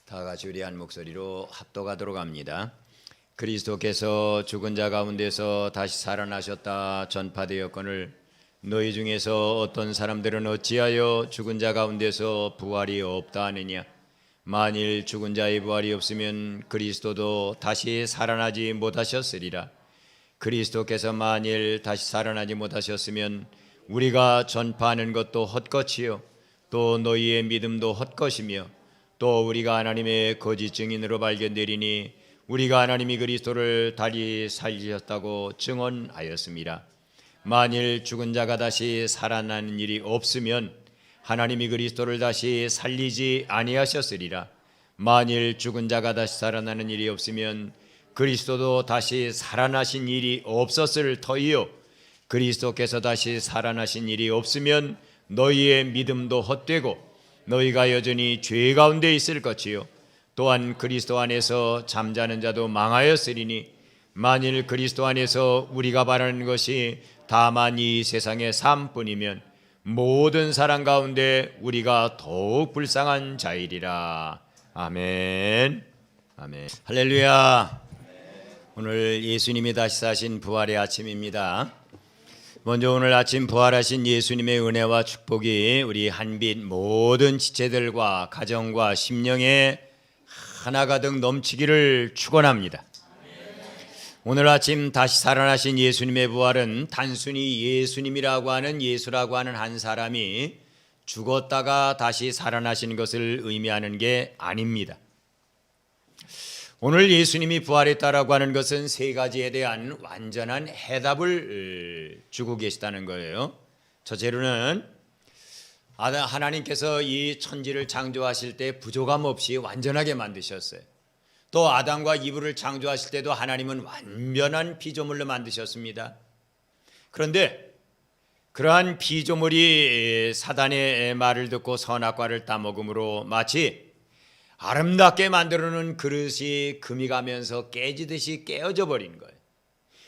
다 같이 우리 한 목소리로 합독하도록 합니다. 그리스도께서 죽은 자 가운데서 다시 살아나셨다 전파되었거늘 너희 중에서 어떤 사람들은 어찌하여 죽은 자 가운데서 부활이 없다 하느냐. 만일 죽은 자의 부활이 없으면 그리스도도 다시 살아나지 못하셨으리라. 그리스도께서 만일 다시 살아나지 못하셨으면 우리가 전파하는 것도 헛것이요 또 너희의 믿음도 헛것이며 또 우리가 하나님의 거짓 증인으로 발견되리니 우리가 하나님이 그리스도를 다시 살리셨다고 증언하였습니다. 만일 죽은 자가 다시 살아나는 일이 없으면 하나님이 그리스도를 다시 살리지 아니하셨으리라. 만일 죽은 자가 다시 살아나는 일이 없으면 그리스도도 다시 살아나신 일이 없었을 터이요 그리스도께서 다시 살아나신 일이 없으면 너희의 믿음도 헛되고 너희가 여전히 죄 가운데 있을 것이요 또한 그리스도 안에서 잠자는 자도 망하였으리니 만일 그리스도 안에서 우리가 바라는 것이 다만 이 세상의 삶뿐이면 모든 사람 가운데 우리가 더욱 불쌍한 자이리라. 아멘. 아멘. 할렐루야. 오늘 예수님이 다시 사신 부활의 아침입니다. 먼저 오늘 아침 부활하신 예수님의 은혜와 축복이 우리 한빛 모든 지체들과 가정과 심령에 하나 가득 넘치기를 축원합니다. 오늘 아침 다시 살아나신 예수님의 부활은 단순히 예수님이라고 하는 예수라고 하는 한 사람이 죽었다가 다시 살아나신 것을 의미하는 게 아닙니다. 오늘 예수님이 부활했다라고 하는 것은 세 가지에 대한 완전한 해답을 주고 계시다는 거예요. 첫째로는 하나님께서 이 천지를 창조하실 때 부족함 없이 완전하게 만드셨어요. 또 아담과 이브를 창조하실 때도 하나님은 완전한 피조물로 만드셨습니다. 그런데 그러한 피조물이 사단의 말을 듣고 선악과를 따먹음으로 마치 아름답게 만들어놓은 그릇이 금이 가면서 깨지듯이 깨어져 버린 거예요.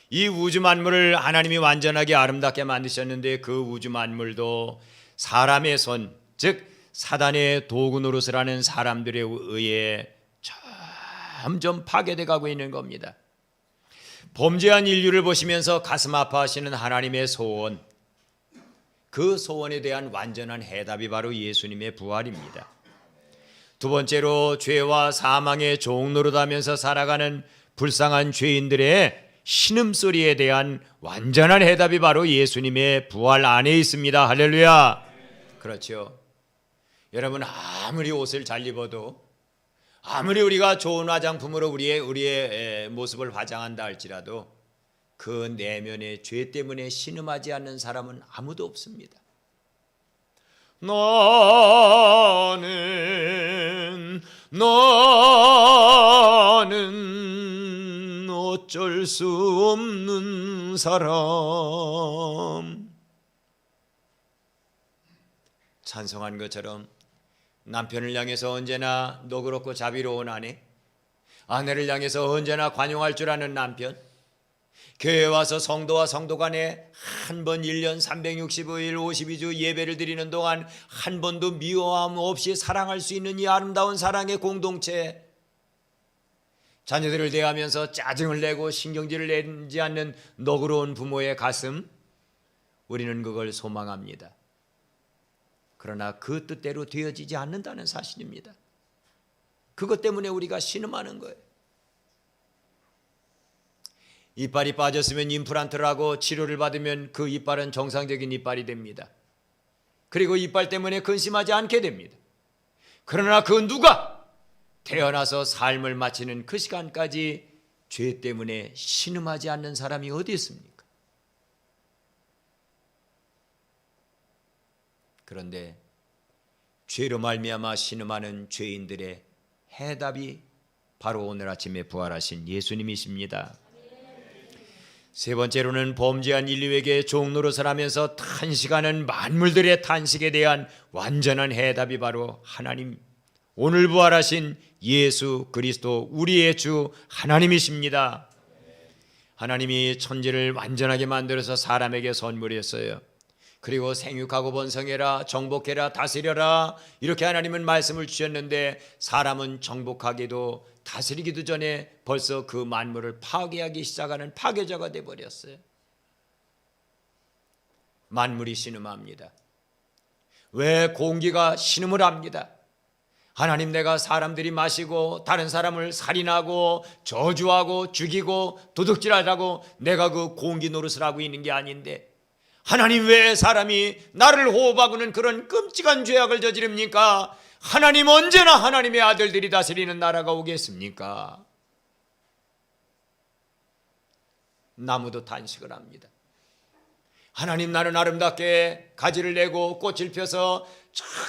이 우주 만물을 하나님이 완전하게 아름답게 만드셨는데 그 우주 만물도 사람의 손, 즉 사단의 도구 노릇을 하는 사람들에 의해 점점 파괴돼 가고 있는 겁니다. 범죄한 인류를 보시면서 가슴 아파하시는 하나님의 소원, 그 소원에 대한 완전한 해답이 바로 예수님의 부활입니다. 두 번째로 죄와 사망의 종노릇하면서 살아가는 불쌍한 죄인들의 신음소리에 대한 완전한 해답이 바로 예수님의 부활 안에 있습니다. 할렐루야. 그렇죠. 여러분, 아무리 옷을 잘 입어도, 아무리 우리가 좋은 화장품으로 우리의 모습을 화장한다 할지라도 그 내면의 죄 때문에 신음하지 않는 사람은 아무도 없습니다. 나는 어쩔 수 없는 사람. 찬송한 것처럼 남편을 향해서 언제나 너그럽고 자비로운 아내, 아내를 향해서 언제나 관용할 줄 아는 남편, 교회에 와서 성도와 성도 간에 한 번 1년 365일 52주 예배를 드리는 동안 한 번도 미워함 없이 사랑할 수 있는 이 아름다운 사랑의 공동체, 자녀들을 대하면서 짜증을 내고 신경질을 내지 않는 너그러운 부모의 가슴, 우리는 그걸 소망합니다. 그러나 그 뜻대로 되어지지 않는다는 사실입니다. 그것 때문에 우리가 신음하는 거예요. 이빨이 빠졌으면 임플란트를 하고 치료를 받으면 그 이빨은 정상적인 이빨이 됩니다. 그리고 이빨 때문에 근심하지 않게 됩니다. 그러나 그 누가 태어나서 삶을 마치는 그 시간까지 죄 때문에 신음하지 않는 사람이 어디 있습니까? 그런데 죄로 말미암아 신음하는 죄인들의 해답이 바로 오늘 아침에 부활하신 예수님이십니다. 세 번째로는 범죄한 인류에게 종노릇을 하면서 탄식하는 만물들의 탄식에 대한 완전한 해답이 바로 하나님, 오늘 부활하신 예수 그리스도 우리의 주 하나님이십니다. 하나님이 천지를 완전하게 만들어서 사람에게 선물했어요. 그리고 생육하고 번성해라, 정복해라, 다스려라, 이렇게 하나님은 말씀을 주셨는데 사람은 정복하기도 다스리기도 전에 벌써 그 만물을 파괴하기 시작하는 파괴자가 되어버렸어요. 만물이 신음합니다. 왜 공기가 신음을 합니다. 하나님, 내가 사람들이 마시고 다른 사람을 살인하고 저주하고 죽이고 도둑질하라고 내가 그 공기 노릇을 하고 있는 게 아닌데 하나님, 왜 사람이 나를 호흡하고는 그런 끔찍한 죄악을 저지릅니까? 하나님, 언제나 하나님의 아들들이 다스리는 나라가 오겠습니까? 나무도 탄식을 합니다. 하나님, 나는 아름답게 가지를 내고 꽃을 펴서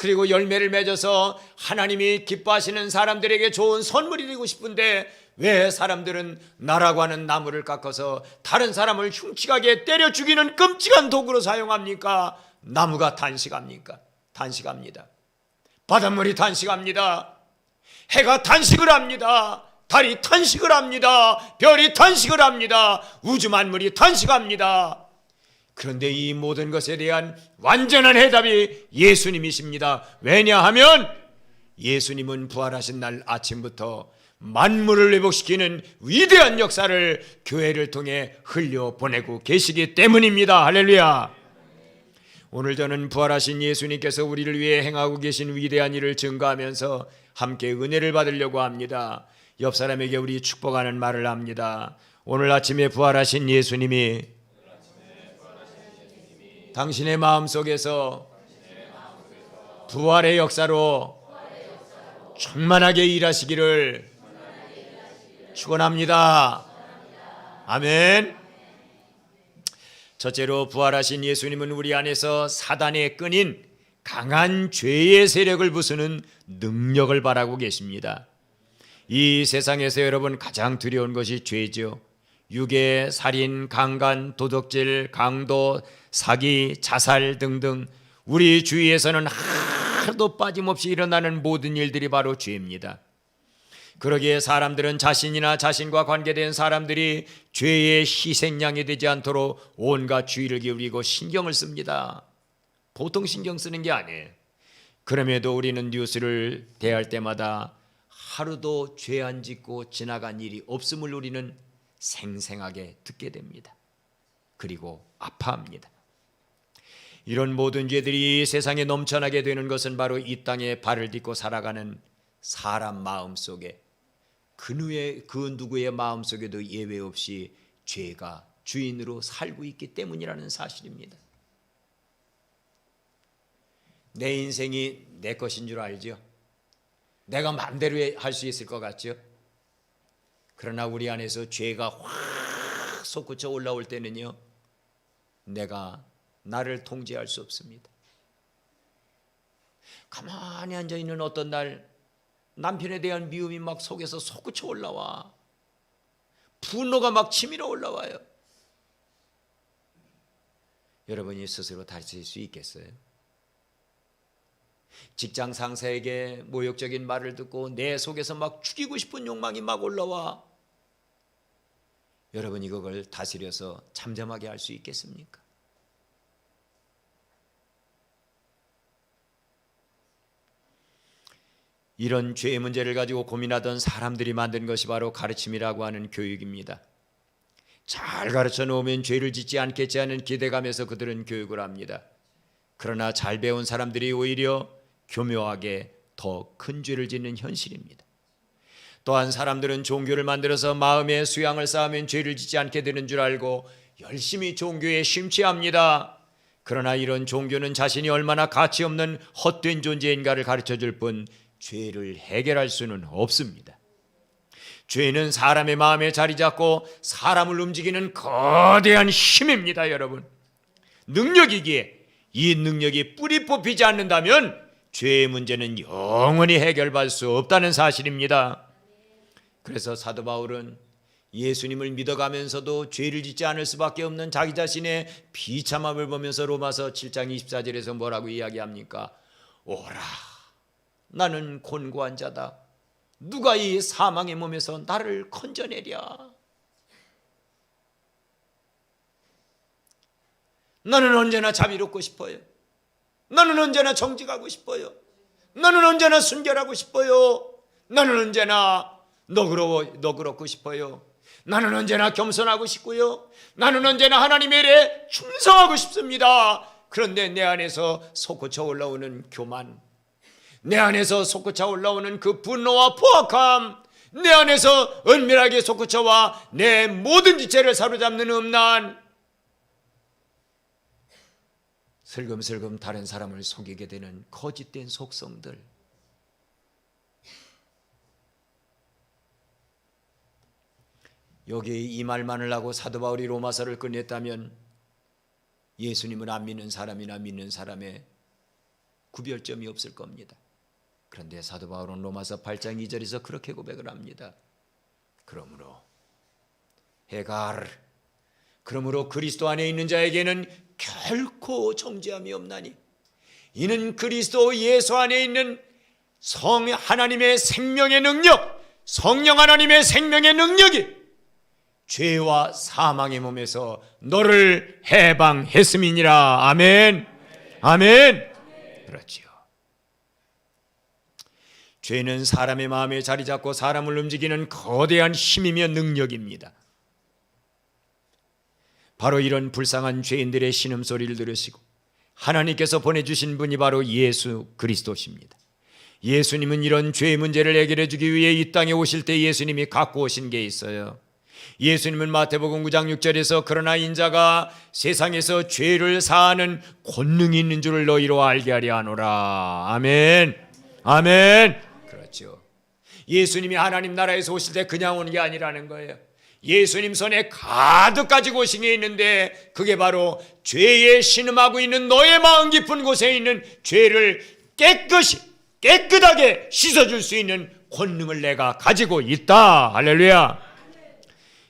그리고 열매를 맺어서 하나님이 기뻐하시는 사람들에게 좋은 선물이 되고 싶은데 왜 사람들은 나라고 하는 나무를 깎아서 다른 사람을 흉측하게 때려 죽이는 끔찍한 도구로 사용합니까? 나무가 탄식합니까? 탄식합니다. 바닷물이 탄식합니다. 해가 탄식을 합니다. 달이 탄식을 합니다. 별이 탄식을 합니다. 우주 만물이 탄식합니다. 그런데 이 모든 것에 대한 완전한 해답이 예수님이십니다. 왜냐하면 예수님은 부활하신 날 아침부터 만물을 회복시키는 위대한 역사를 교회를 통해 흘려보내고 계시기 때문입니다. 할렐루야. 오늘 저는 부활하신 예수님께서 우리를 위해 행하고 계신 위대한 일을 증거하면서 함께 은혜를 받으려고 합니다. 옆 사람에게 우리 축복하는 말을 합니다. 오늘 아침에 부활하신 예수님이 당신의 마음속에서 부활의 역사로 충만하게 일하시기를 축원합니다. 아멘. 첫째로, 부활하신 예수님은 우리 안에서 사단의 끈인 강한 죄의 세력을 부수는 능력을 발하고 계십니다. 이 세상에서 여러분 가장 두려운 것이 죄죠. 유괴, 살인, 강간, 도둑질, 강도, 사기, 자살 등등 우리 주위에서는 하루도 빠짐없이 일어나는 모든 일들이 바로 죄입니다. 그러기에 사람들은 자신이나 자신과 관계된 사람들이 죄의 희생양이 되지 않도록 온갖 주의를 기울이고 신경을 씁니다. 보통 신경 쓰는 게 아니에요. 그럼에도 우리는 뉴스를 대할 때마다 하루도 죄 안 짓고 지나간 일이 없음을 우리는 생생하게 듣게 됩니다. 그리고 아파합니다. 이런 모든 죄들이 세상에 넘쳐나게 되는 것은 바로 이 땅에 발을 딛고 살아가는 사람 마음 속에 그 누구의 마음 속에도 예외 없이 죄가 주인으로 살고 있기 때문이라는 사실입니다. 내 인생이 내 것인 줄 알죠? 내가 마음대로 할 수 있을 것 같죠? 그러나 우리 안에서 죄가 확 솟구쳐 올라올 때는요, 내가 나를 통제할 수 없습니다. 가만히 앉아있는 어떤 날 남편에 대한 미움이 막 속에서 솟구쳐 올라와. 분노가 막 치밀어 올라와요. 여러분이 스스로 다스릴 수 있겠어요? 직장 상사에게 모욕적인 말을 듣고 내 속에서 막 죽이고 싶은 욕망이 막 올라와. 여러분이 그걸 다스려서 잠잠하게 할 수 있겠습니까? 이런 죄의 문제를 가지고 고민하던 사람들이 만든 것이 바로 가르침이라고 하는 교육입니다. 잘 가르쳐 놓으면 죄를 짓지 않겠지 하는 기대감에서 그들은 교육을 합니다. 그러나 잘 배운 사람들이 오히려 교묘하게 더 큰 죄를 짓는 현실입니다. 또한 사람들은 종교를 만들어서 마음의 수양을 쌓으면 죄를 짓지 않게 되는 줄 알고 열심히 종교에 심취합니다. 그러나 이런 종교는 자신이 얼마나 가치 없는 헛된 존재인가를 가르쳐줄 뿐 죄를 해결할 수는 없습니다. 죄는 사람의 마음에 자리 잡고 사람을 움직이는 거대한 힘입니다. 여러분, 능력이기에 이 능력이 뿌리 뽑히지 않는다면 죄의 문제는 영원히 해결받을 수 없다는 사실입니다. 그래서 사도 바울은 예수님을 믿어가면서도 죄를 짓지 않을 수밖에 없는 자기 자신의 비참함을 보면서 로마서 7장 24절에서 뭐라고 이야기합니까? 오라, 나는 곤고한 자다. 누가 이 사망의 몸에서 나를 건져내랴. 나는 언제나 자비롭고 싶어요. 나는 언제나 정직하고 싶어요. 나는 언제나 순결하고 싶어요. 나는 언제나 너그럽고 싶어요. 나는 언제나 겸손하고 싶고요. 나는 언제나 하나님의 일에 충성하고 싶습니다. 그런데 내 안에서 솟구쳐 올라오는 교만, 내 안에서 솟구쳐 올라오는 그 분노와 포악함, 내 안에서 은밀하게 솟구쳐와 내 모든 지체를 사로잡는 음란, 슬금슬금 다른 사람을 속이게 되는 거짓된 속성들, 여기에 이 말만을 하고 사도 바울이 로마서를 끝냈다면 예수님을 안 믿는 사람이나 믿는 사람의 구별점이 없을 겁니다. 그런데 사도 바울은 로마서 8장 2절에서 그렇게 고백을 합니다. 그러므로 그리스도 안에 있는 자에게는 결코 정죄함이 없나니 이는 그리스도 예수 안에 있는 하나님의 생명의 능력, 성령 하나님의 생명의 능력이 죄와 사망의 몸에서 너를 해방했음이니라. 아멘. 아멘. 그렇지요. 죄는 사람의 마음에 자리 잡고 사람을 움직이는 거대한 힘이며 능력입니다. 바로 이런 불쌍한 죄인들의 신음소리를 들으시고 하나님께서 보내주신 분이 바로 예수 그리스도십니다. 예수님은 이런 죄의 문제를 해결해 주기 위해 이 땅에 오실 때 예수님이 갖고 오신 게 있어요. 예수님은 마태복음 9장 6절에서 그러나 인자가 세상에서 죄를 사하는 권능이 있는 줄을 너희로 알게 하려 하노라. 아멘. 아멘. 그렇죠. 예수님이 하나님 나라에서 오실 때 그냥 오는 게 아니라는 거예요. 예수님 손에 가득 가지고 오신 게 있는데 그게 바로 죄에 신음하고 있는 너의 마음 깊은 곳에 있는 죄를 깨끗하게 씻어줄 수 있는 권능을 내가 가지고 있다. 할렐루야.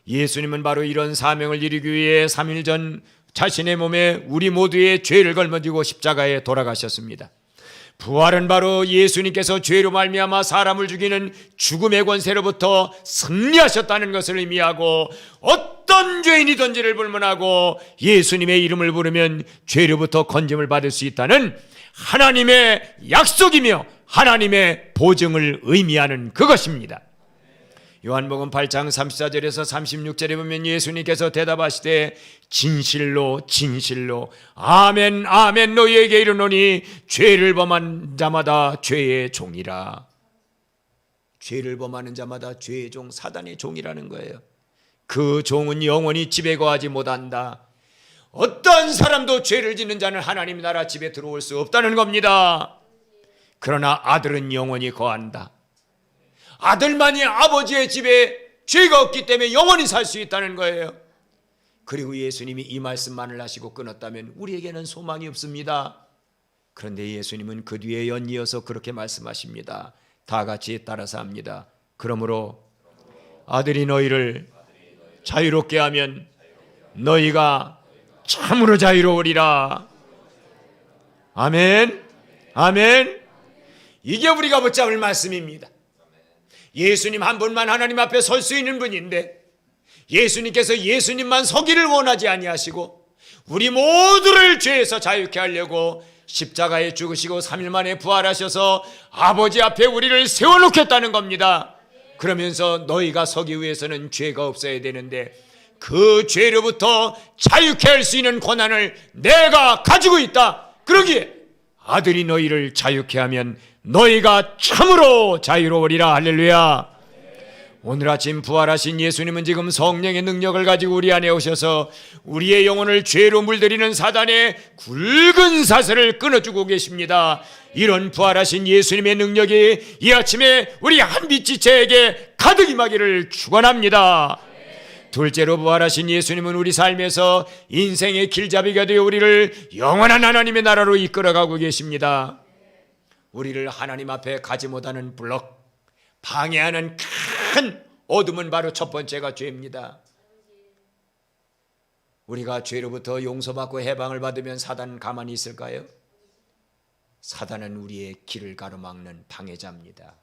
예수님은 바로 이런 사명을 이루기 위해 3일 전 자신의 몸에 우리 모두의 죄를 걸머지고 십자가에 돌아가셨습니다. 부활은 바로 예수님께서 죄로 말미암아 사람을 죽이는 죽음의 권세로부터 승리하셨다는 것을 의미하고 어떤 죄인이든지를 불문하고 예수님의 이름을 부르면 죄로부터 건짐을 받을 수 있다는 하나님의 약속이며 하나님의 보증을 의미하는 그것입니다. 요한복음 8장 34절에서 36절에 보면 예수님께서 대답하시되 진실로 아멘 아멘 너희에게 이르노니 죄를 범한 자마다 죄의 종이라. 죄를 범하는 자마다 죄의 종, 사단의 종이라는 거예요. 그 종은 영원히 집에 거하지 못한다. 어떤 사람도 죄를 짓는 자는 하나님 나라 집에 들어올 수 없다는 겁니다. 그러나 아들은 영원히 거한다. 아들만이 아버지의 집에 죄가 없기 때문에 영원히 살 수 있다는 거예요. 그리고 예수님이 이 말씀만을 하시고 끊었다면 우리에게는 소망이 없습니다. 그런데 예수님은 그 뒤에 연이어서 그렇게 말씀하십니다. 다 같이 따라서 합니다. 그러므로 아들이 너희를 자유롭게 하면 너희가 참으로 자유로우리라. 아멘. 아멘. 이게 우리가 붙잡을 말씀입니다. 예수님 한 분만 하나님 앞에 설 수 있는 분인데 예수님께서 예수님만 서기를 원하지 아니하시고 우리 모두를 죄에서 자유케 하려고 십자가에 죽으시고 3일 만에 부활하셔서 아버지 앞에 우리를 세워놓겠다는 겁니다. 그러면서 너희가 서기 위해서는 죄가 없어야 되는데 그 죄로부터 자유케 할 수 있는 권한을 내가 가지고 있다. 그러기에 아들이 너희를 자유케 하면 너희가 참으로 자유로우리라. 할렐루야. 오늘 아침 부활하신 예수님은 지금 성령의 능력을 가지고 우리 안에 오셔서 우리의 영혼을 죄로 물들이는 사단의 굵은 사슬을 끊어주고 계십니다. 이런 부활하신 예수님의 능력이 이 아침에 우리 한빛 지체에게 가득 임하기를 축원합니다. 둘째로 부활하신 예수님은 우리 삶에서 인생의 길잡이가 되어 우리를 영원한 하나님의 나라로 이끌어가고 계십니다. 우리를 하나님 앞에 가지 못하는 블록, 방해하는 큰 어둠은 바로 첫 번째가 죄입니다. 우리가 죄로부터 용서받고 해방을 받으면 사단은 가만히 있을까요? 사단은 우리의 길을 가로막는 방해자입니다.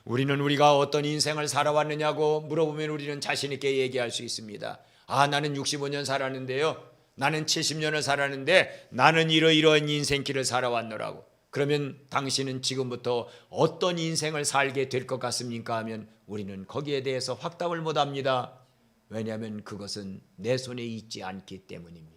우리는 우리가 어떤 인생을 살아왔느냐고 물어보면 우리는 자신 있게 얘기할 수 있습니다. 나는 65년 살았는데요, 나는 70년을 살았는데 나는 이러이러한 인생길을 살아왔노라고. 그러면 당신은 지금부터 어떤 인생을 살게 될 것 같습니까? 하면 우리는 거기에 대해서 확답을 못합니다. 왜냐하면 그것은 내 손에 있지 않기 때문입니다.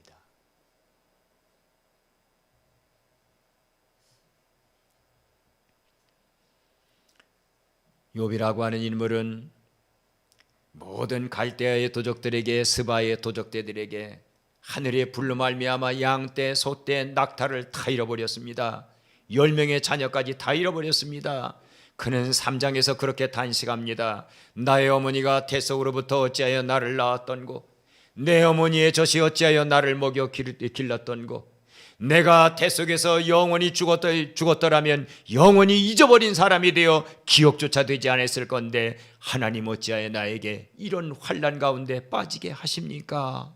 욥이라고 하는 인물은 모든 갈대아의 도적들에게, 스바의 도적대들에게 하늘의 불로 말미암아 양떼, 소떼, 낙타를 다 잃어버렸습니다. 10명의 자녀까지 다 잃어버렸습니다. 그는 3장에서 그렇게 단식합니다. 나의 어머니가 태 속으로부터 어찌하여 나를 낳았던고, 내 어머니의 젖이 어찌하여 나를 먹여 길렀던고, 내가 태 속에서 영원히 죽었더라면 영원히 잊어버린 사람이 되어 기억조차 되지 않았을 건데 하나님 어찌하여 나에게 이런 환난 가운데 빠지게 하십니까?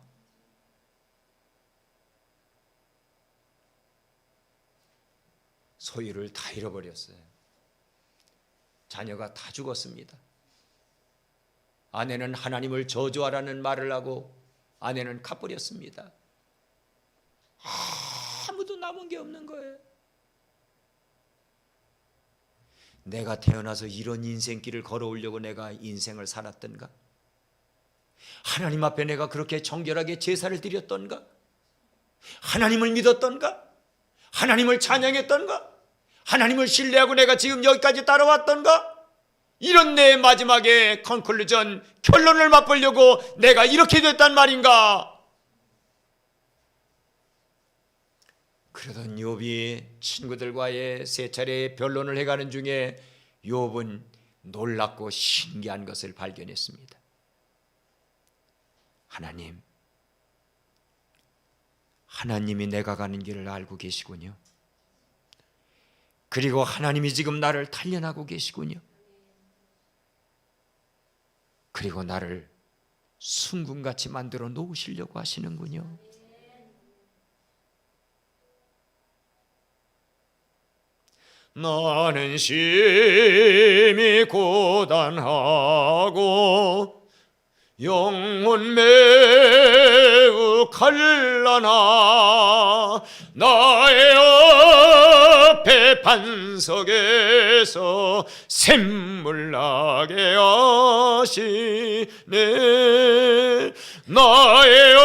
소유를 다 잃어버렸어요. 자녀가 다 죽었습니다. 아내는 하나님을 저주하라는 말을 하고 아내는 가버렸습니다. 아무도 남은 게 없는 거예요. 내가 태어나서 이런 인생길을 걸어오려고 내가 인생을 살았던가? 하나님 앞에 내가 그렇게 정결하게 제사를 드렸던가? 하나님을 믿었던가? 하나님을 찬양했던가? 하나님을 신뢰하고 내가 지금 여기까지 따라왔던가? 이런 내 마지막에 컨클루전, 결론을 맛보려고 내가 이렇게 됐단 말인가? 그러던 욥이 친구들과의 세 차례 변론을 해가는 중에 욥은 놀랍고 신기한 것을 발견했습니다. 하나님이 내가 가는 길을 알고 계시군요. 그리고 하나님이 지금 나를 단련하고 계시군요. 그리고 나를 순금같이 만들어 놓으시려고 하시는군요. 나는 심히 고단하고 영혼 매우 갈라나 나의 앞에 반석에서 샘물 나게 하시네. 나의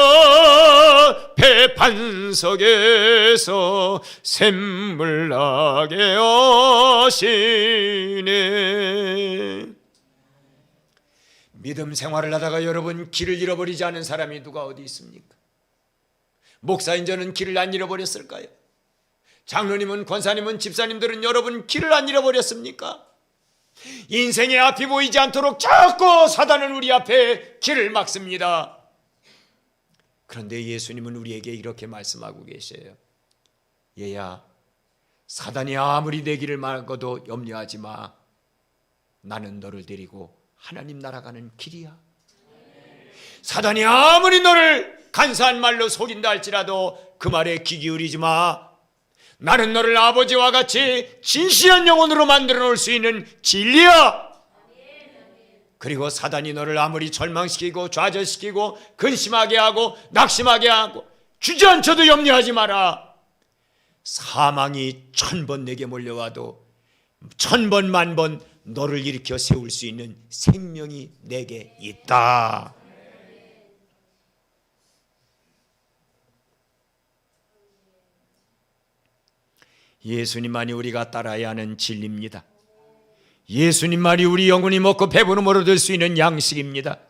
앞에 반석에서 샘물 나게 하시네. 믿음 생활을 하다가 여러분 길을 잃어버리지 않은 사람이 누가 어디 있습니까? 목사인 저는 길을 안 잃어버렸을까요? 장로님은, 권사님은, 집사님들은 여러분 길을 안 잃어버렸습니까? 인생의 앞이 보이지 않도록 자꾸 사단은 우리 앞에 길을 막습니다. 그런데 예수님은 우리에게 이렇게 말씀하고 계셔요. 얘야, 사단이 아무리 내 길을 막아도 염려하지 마. 나는 너를 데리고 하나님 나라 가는 길이야. 사단이 아무리 너를 간사한 말로 속인다 할지라도 그 말에 귀 기울이지 마. 나는 너를 아버지와 같이 진실한 영혼으로 만들어 놓을 수 있는 진리야. 그리고 사단이 너를 아무리 절망시키고 좌절시키고 근심하게 하고 낙심하게 하고 주저앉혀도 염려하지 마라. 사망이 1000번 내게 몰려와도 1000번 만번 너를 일으켜 세울 수 있는 생명이 내게 있다. 예수님만이 우리가 따라야 하는 진리입니다. 예수님만이 우리 영혼이 먹고 배부름으로 얻을 수 있는 양식입니다.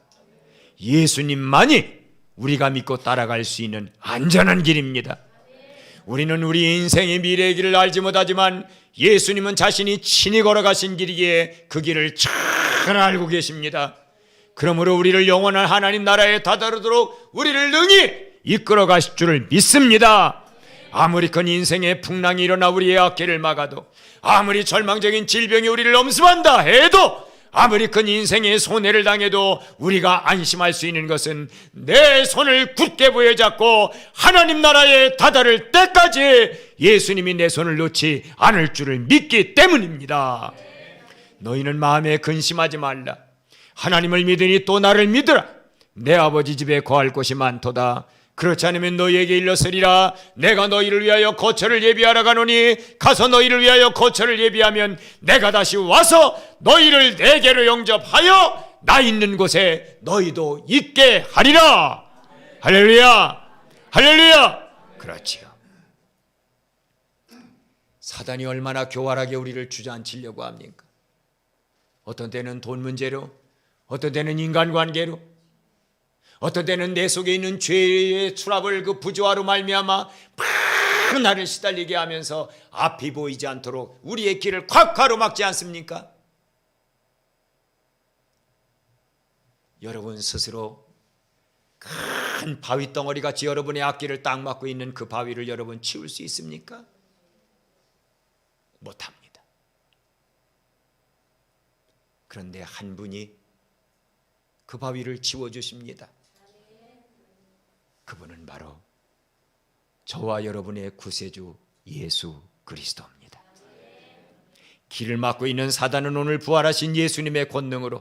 예수님만이 우리가 믿고 따라갈 수 있는 안전한 길입니다. 우리는 우리 인생의 미래의 길을 알지 못하지만 예수님은 자신이 친히 걸어가신 길이기에 그 길을 잘 알고 계십니다. 그러므로 우리를 영원한 하나님 나라에 다다르도록 우리를 능히 이끌어 가실 줄을 믿습니다. 아무리 큰 인생의 풍랑이 일어나 우리의 앞길을 막아도, 아무리 절망적인 질병이 우리를 엄습한다 해도, 아무리 큰 인생의 손해를 당해도 우리가 안심할 수 있는 것은 내 손을 굳게 부여잡고 하나님 나라에 다다를 때까지 예수님이 내 손을 놓지 않을 줄을 믿기 때문입니다. 너희는 마음에 근심하지 말라. 하나님을 믿으니 또 나를 믿으라. 내 아버지 집에 거할 곳이 많도다. 그렇지 않으면 너희에게 일렀으리라. 내가 너희를 위하여 거처를 예비하러 가노니 가서 너희를 위하여 거처를 예비하면 내가 다시 와서 너희를 내게로 영접하여 나 있는 곳에 너희도 있게 하리라. 할렐루야, 할렐루야. 그렇지요. 사단이 얼마나 교활하게 우리를 주저앉히려고 합니까? 어떤 때는 돈 문제로, 어떤 때는 인간관계로, 어떤 때는 내 속에 있는 죄의 추락을 그 부조화로 말미암아 막 나를 시달리게 하면서 앞이 보이지 않도록 우리의 길을 콱 가로막지 않습니까? 여러분 스스로 큰 바위 덩어리같이 여러분의 앞길을 딱 막고 있는 그 바위를 여러분 치울 수 있습니까? 못합니다. 그런데 한 분이 그 바위를 치워주십니다. 그분은 바로 저와 여러분의 구세주 예수 그리스도입니다. 길을 막고 있는 사단은 오늘 부활하신 예수님의 권능으로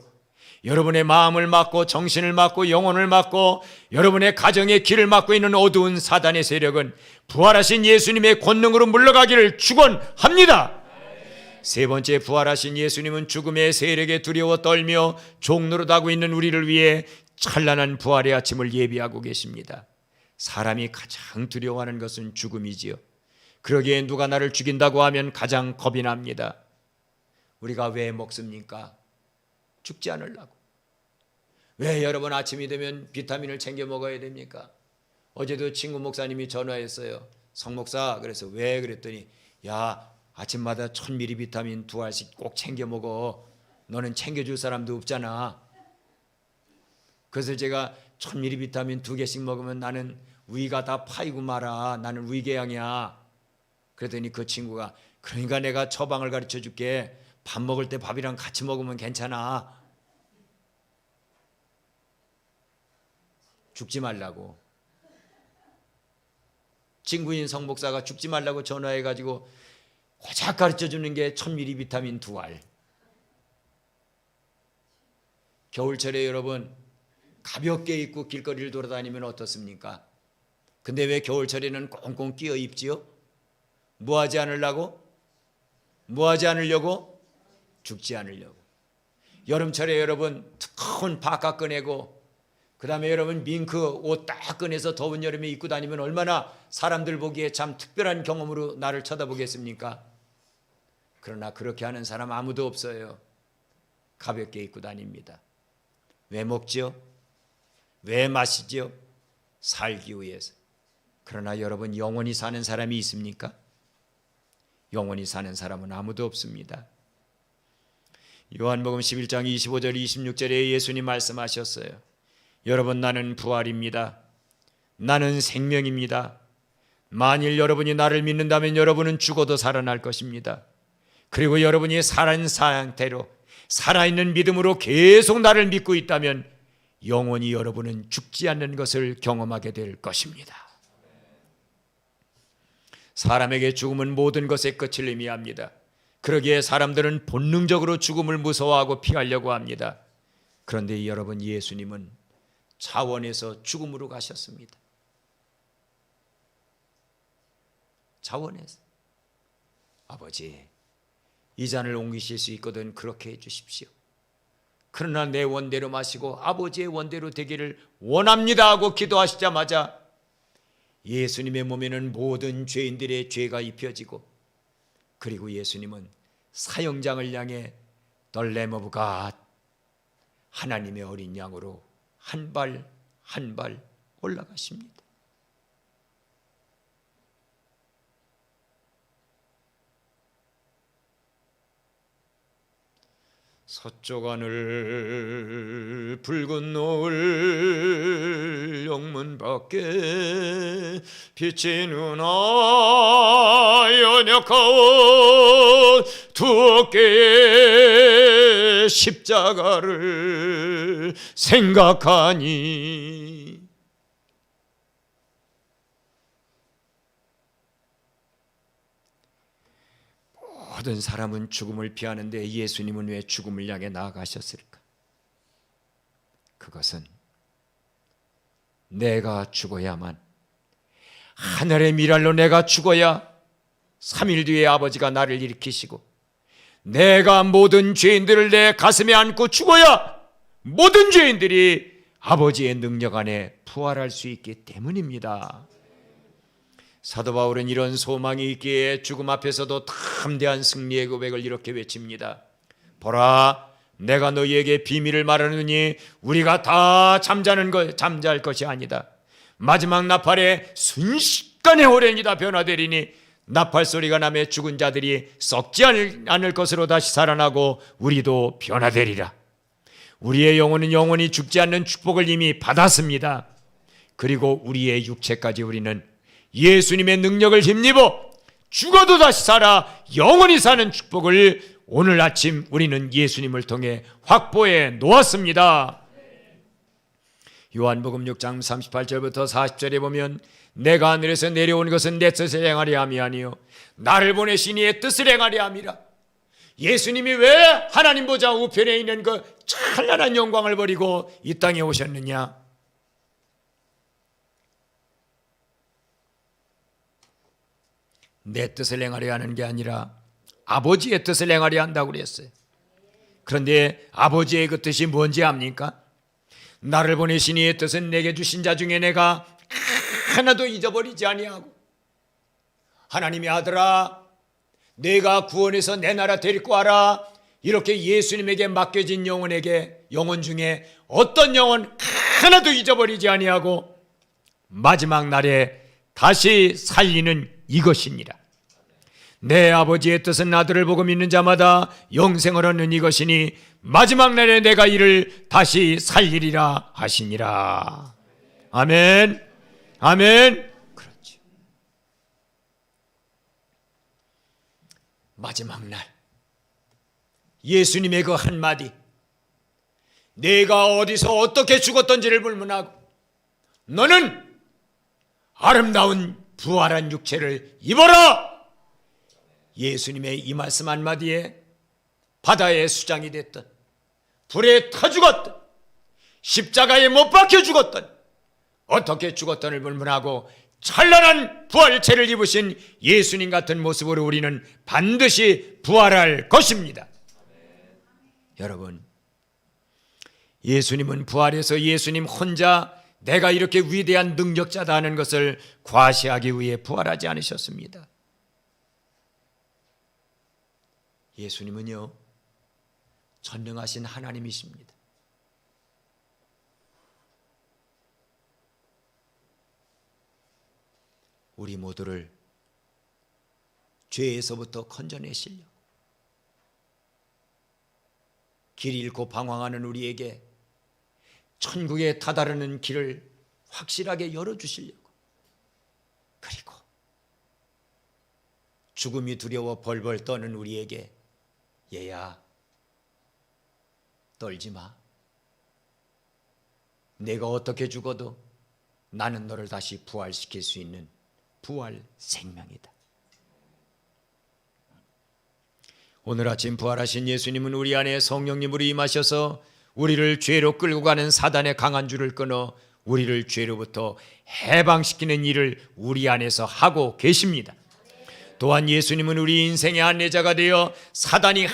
여러분의 마음을 막고 정신을 막고 영혼을 막고 여러분의 가정의 길을 막고 있는 어두운 사단의 세력은 부활하신 예수님의 권능으로 물러가기를 축원합니다. 세 번째, 부활하신 예수님은 죽음의 세력에 두려워 떨며 종노릇하고 있는 우리를 위해 찬란한 부활의 아침을 예비하고 계십니다. 사람이 가장 두려워하는 것은 죽음이지요. 그러기에 누가 나를 죽인다고 하면 가장 겁이 납니다. 우리가 왜 먹습니까? 죽지 않으려고. 왜 여러분 아침이 되면 비타민을 챙겨 먹어야 됩니까? 어제도 친구 목사님이 전화했어요. 성 목사, 그래서 왜 그랬더니 야, 아침마다 1000ml 비타민 2알씩 꼭 챙겨 먹어. 너는 챙겨줄 사람도 없잖아. 그래서 제가 1000ml 비타민 2개씩 먹으면 나는 위가 다 파이고 말아. 나는 위궤양이야. 그랬더니 그 친구가 그러니까 내가 처방을 가르쳐 줄게. 밥 먹을 때 밥이랑 같이 먹으면 괜찮아. 죽지 말라고. 친구인 성 목사가 죽지 말라고 전화해가지고 고작 가르쳐 주는 게 1000ml 비타민 2알. 겨울철에 여러분 가볍게 입고 길거리를 돌아다니면 어떻습니까? 근데 왜 겨울철에는 꽁꽁 끼어 입지요? 뭐 하지 않으려고? 뭐 하지 않으려고? 죽지 않으려고. 여름철에 여러분 두꺼운 파카 꺼내고 그 다음에 여러분 밍크 옷 딱 꺼내서 더운 여름에 입고 다니면 얼마나 사람들 보기에 참 특별한 경험으로 나를 쳐다보겠습니까? 그러나 그렇게 하는 사람 아무도 없어요. 가볍게 입고 다닙니다. 왜 먹지요? 왜 마시지요? 살기 위해서. 그러나 여러분 영원히 사는 사람이 있습니까? 영원히 사는 사람은 아무도 없습니다. 요한복음 11장 25절 26절에 예수님 말씀하셨어요. 여러분 나는 부활입니다. 나는 생명입니다. 만일 여러분이 나를 믿는다면 여러분은 죽어도 살아날 것입니다. 그리고 여러분이 살아있는 상태로 살아있는 믿음으로 계속 나를 믿고 있다면 영원히 여러분은 죽지 않는 것을 경험하게 될 것입니다. 사람에게 죽음은 모든 것의 끝을 의미합니다. 그러기에 사람들은 본능적으로 죽음을 무서워하고 피하려고 합니다. 그런데 여러분 예수님은 차원에서 죽음으로 가셨습니다. 차원에서. 아버지, 이 잔을 옮기실 수 있거든 그렇게 해 주십시오. 그러나 내 원대로 마시고 아버지의 원대로 되기를 원합니다 하고 기도하시자마자 예수님의 몸에는 모든 죄인들의 죄가 입혀지고 그리고 예수님은 사형장을 향해 The Lamb of God, 하나님의 어린 양으로 한 발 한 발 올라가십니다. 서쪽 하늘 붉은 노을 영문 밖에 비치는 연약한 두 어깨의 십자가를 생각하니 모든 사람은 죽음을 피하는데 예수님은 왜 죽음을 향해 나아가셨을까? 그것은 내가 죽어야만, 하늘의 미랄로 내가 죽어야 3일 뒤에 아버지가 나를 일으키시고, 내가 모든 죄인들을 내 가슴에 안고 죽어야 모든 죄인들이 아버지의 능력 안에 부활할 수 있기 때문입니다. 사도 바울은 이런 소망이 있기에 죽음 앞에서도 담대한 승리의 고백을 이렇게 외칩니다. 보라, 내가 너희에게 비밀을 말하느니 우리가 다 잠잘 것이 아니다. 마지막 나팔에 순식간에 호련이 다 변화되리니 나팔 소리가 나며 죽은 자들이 썩지 않을 것으로 다시 살아나고 우리도 변화되리라. 우리의 영혼은 영원히 죽지 않는 축복을 이미 받았습니다. 그리고 우리의 육체까지 우리는 예수님의 능력을 힘입어 죽어도 다시 살아 영원히 사는 축복을 오늘 아침 우리는 예수님을 통해 확보해 놓았습니다. 요한복음 6장 38절부터 40절에 보면 내가 하늘에서 내려온 것은 내 뜻을 행하려 함이 아니요 나를 보내신 이의 뜻을 행하려 함이라. 예수님이 왜 하나님 보좌 우편에 있는 그 찬란한 영광을 버리고 이 땅에 오셨느냐? 내 뜻을 행하려 하는 게 아니라 아버지의 뜻을 행하려 한다고 그랬어요. 그런데 아버지의 그 뜻이 뭔지 압니까? 나를 보내신 이의 뜻은 내게 주신 자 중에 내가 하나도 잊어버리지 아니하고, 하나님의 아들아, 내가 구원해서 내 나라 데리고 와라, 이렇게 예수님에게 맡겨진 영혼 중에 어떤 영혼 하나도 잊어버리지 아니하고 마지막 날에 다시 살리는 이것이니라. 내 아버지의 뜻은 아들을 보고 믿는 자마다 영생을 얻는 이것이니 마지막 날에 내가 이를 다시 살리리라 하시니라. 아멘, 아멘. 그렇지. 마지막 날 예수님의 그 한마디, 내가 어디서 어떻게 죽었던지를 불문하고 너는 아름다운 부활한 육체를 입어라. 예수님의 이 말씀 한마디에 바다의 수장이 됐던, 불에 타 죽었던, 십자가에 못 박혀 죽었던, 어떻게 죽었던을 불문하고 찬란한 부활체를 입으신 예수님 같은 모습으로 우리는 반드시 부활할 것입니다. 여러분, 예수님은 부활해서 예수님 혼자 내가 이렇게 위대한 능력자다 하는 것을 과시하기 위해 부활하지 않으셨습니다. 예수님은요, 전능하신 하나님이십니다. 우리 모두를 죄에서부터 건져내시려고 길 잃고 방황하는 우리에게 천국에 다다르는 길을 확실하게 열어주시려고, 그리고 죽음이 두려워 벌벌 떠는 우리에게 얘야, 떨지 마. 내가 어떻게 죽어도 나는 너를 다시 부활시킬 수 있는 부활 생명이다. 오늘 아침 부활하신 예수님은 우리 안에 성령님으로 임하셔서 우리를 죄로 끌고 가는 사단의 강한 줄을 끊어 우리를 죄로부터 해방시키는 일을 우리 안에서 하고 계십니다. 또한 예수님은 우리 인생의 안내자가 되어 사단이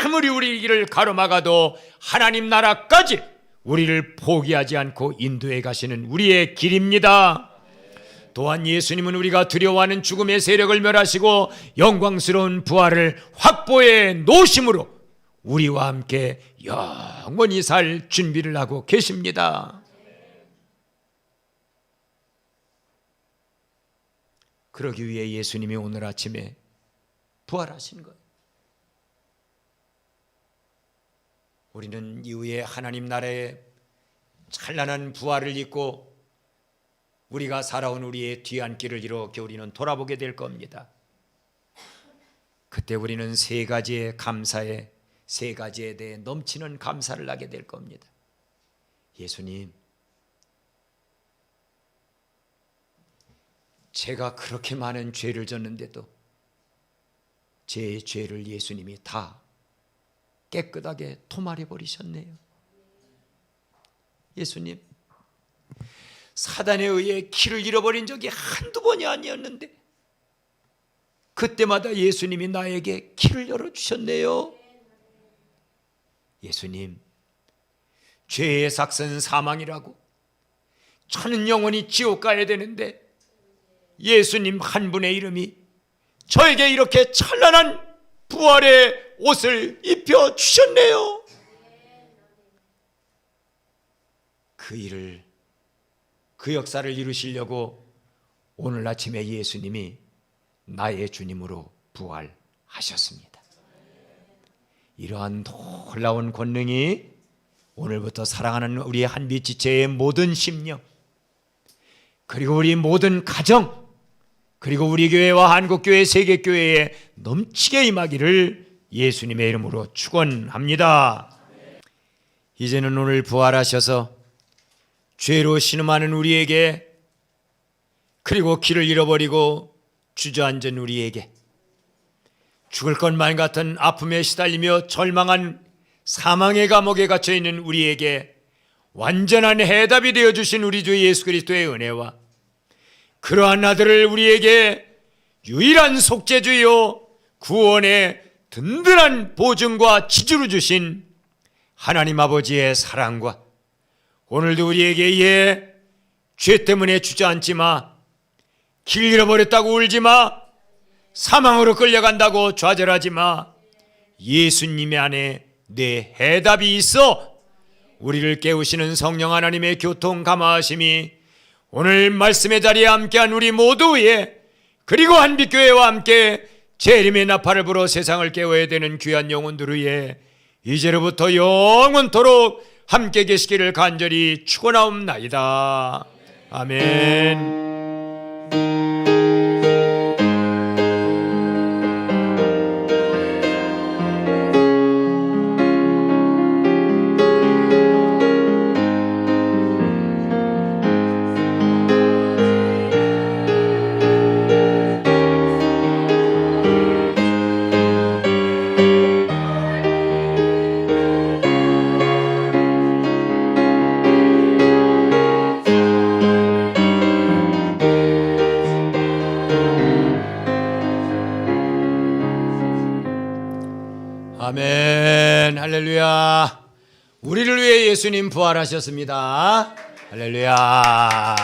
아무리 우리 길을 가로막아도 하나님 나라까지 우리를 포기하지 않고 인도해 가시는 우리의 길입니다. 또한 예수님은 우리가 두려워하는 죽음의 세력을 멸하시고 영광스러운 부활을 확보해 놓으심으로 우리와 함께 영원히 살 준비를 하고 계십니다. 그러기 위해 예수님이 오늘 아침에 부활하신 거예요. 우리는 이후에 하나님 나라의 찬란한 부활을 입고 우리가 살아온 우리의 뒤안길을 이렇게 우리는 돌아보게 될 겁니다. 그때 우리는 세 가지에 대해 넘치는 감사를 하게 될 겁니다. 예수님, 제가 그렇게 많은 죄를 졌는데도 제 죄를 예수님이 다 깨끗하게 토말해 버리셨네요. 예수님, 사단에 의해 길을 잃어버린 적이 한두 번이 아니었는데 그때마다 예수님이 나에게 길을 열어주셨네요. 예수님, 죄의 삭은 사망이라고 저는 영원히 지옥 가야 되는데 예수님 한 분의 이름이 저에게 이렇게 찬란한 부활의 옷을 입혀 주셨네요. 그 일을, 그 역사를 이루시려고 오늘 아침에 예수님이 나의 주님으로 부활하셨습니다. 이러한 놀라운 권능이 오늘부터 사랑하는 우리 한빛지체의 모든 심령, 그리고 우리 모든 가정, 그리고 우리 교회와 한국교회, 세계교회에 넘치게 임하기를 예수님의 이름으로 축원합니다. 이제는 오늘 부활하셔서 죄로 신음하는 우리에게, 그리고 길을 잃어버리고 주저앉은 우리에게, 죽을 것만 같은 아픔에 시달리며 절망한 사망의 감옥에 갇혀있는 우리에게 완전한 해답이 되어주신 우리 주 예수 그리스도의 은혜와 그러한 아들을 우리에게 유일한 속죄주요 구원의 든든한 보증과 지주로 주신 하나님 아버지의 사랑과 오늘도 우리에게 죄 때문에 주저앉지 마, 길 잃어버렸다고 울지 마, 사망으로 끌려간다고 좌절하지 마, 예수님 안에 내 해답이 있어. 우리를 깨우시는 성령 하나님의 교통 감화하심이 오늘 말씀의 자리에 함께한 우리 모두의, 그리고 한빛교회와 함께 재림의 나팔을 불어 세상을 깨워야 되는 귀한 영혼들 위에 이제로부터 영원토록 함께 계시기를 간절히 축원하옵나이다. 아멘. 아멘. 할렐루야. 우리를 위해 예수님 부활하셨습니다. 할렐루야.